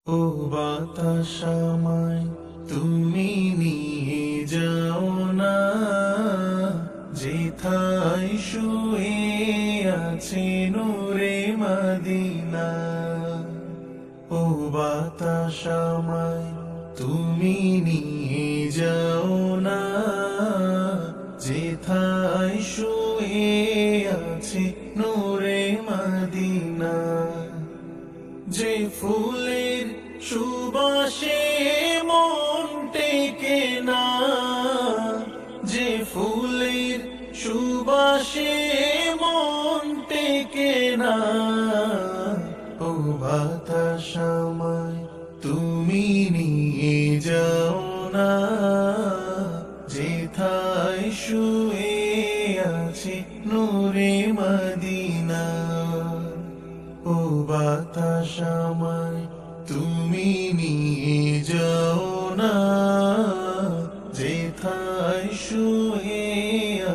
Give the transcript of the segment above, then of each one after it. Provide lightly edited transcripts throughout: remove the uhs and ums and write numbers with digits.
ও বাতাস আমায় তুমি নিয়ে যাও না, যেথায় শুয়ে আছে নূরে মদিনা। ও বাতাস আমায় তুমি নিয়ে যাও না, যেথায় শুয়ে আছে নূরে মদিনা। যে ফুলের সুবাসে মন টেকে না, যে ফুলের সুবাসে মন টেকে না। ও বাতাস আমায় তুমি নিয়ে যাও না, যেথায় শুয়ে আছে নূরে মদিনা। ও বাতাস আমায় তুমি নিয়ে যাও না, যেথায় শুয়ে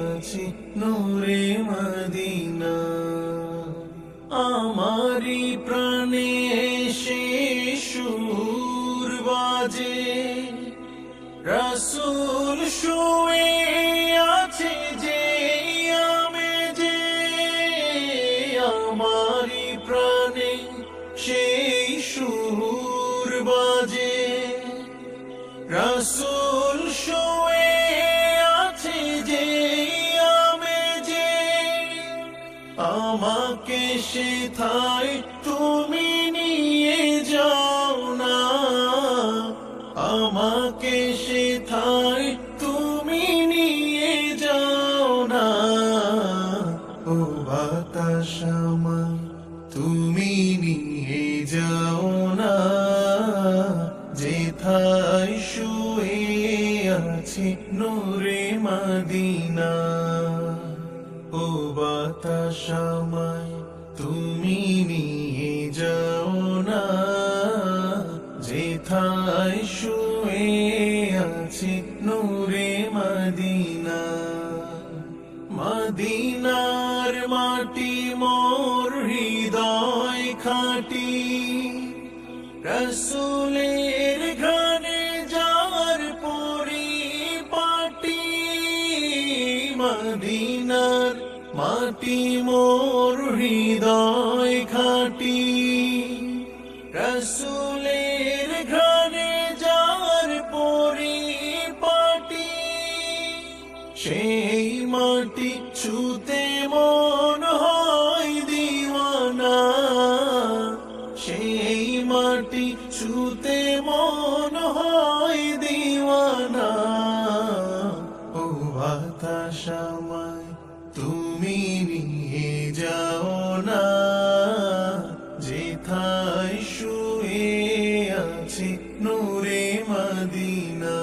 আছে নূরে মদিনা। আমারি প্রাণে সে সুর বাজে, রাসূল শুয়ে আছে যে আমেজে। আমারি প্রাণে সেই সুর বাজে, রাসূল শুয়ে আছে যে আমেজে। আমাকে সেথায় তুমি নিয়ে যাও না, আমাকে সেথায় তুমি নিয়ে যাও না। ও বাতাস আমায় তুমি নিয়ে যাও না, যেথায় শুয়ে আছে নূরে মদিনা। ও বাতাস আমায় তুমি নিয়ে যাও না, যেথায় শুয়ে আছে নূরে মদিনা। মদিনার মাটি মোর হৃদয় খাঁটি, রাসূলের ঘ্রাণে যার পরিপাটি। মদিনার মাটি মোর হৃদয় খাঁটি, রাসূলের ঘ্রাণে যার পরিপাটি। সেই মাটি ছুতে মন হয় দিওয়ানা, সেই মাটি ছুতে মন হয় দিওয়ানা। ও বাতাস আমায় তুমি নিয়ে যাও না, যেথায় শুয়ে আছে নূরে মদিনা।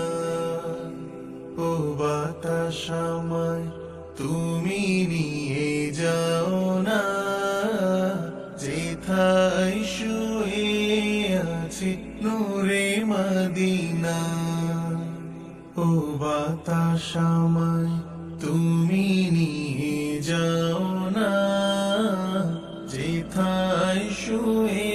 ও বাতাস আমায় তুমি নিয়ে যাও না, যেথায় শুয়ে আছে নূরে মদিনা। ও বাতাস আমায় তুমি নিয়ে যাও না, যেথায় শুয়ে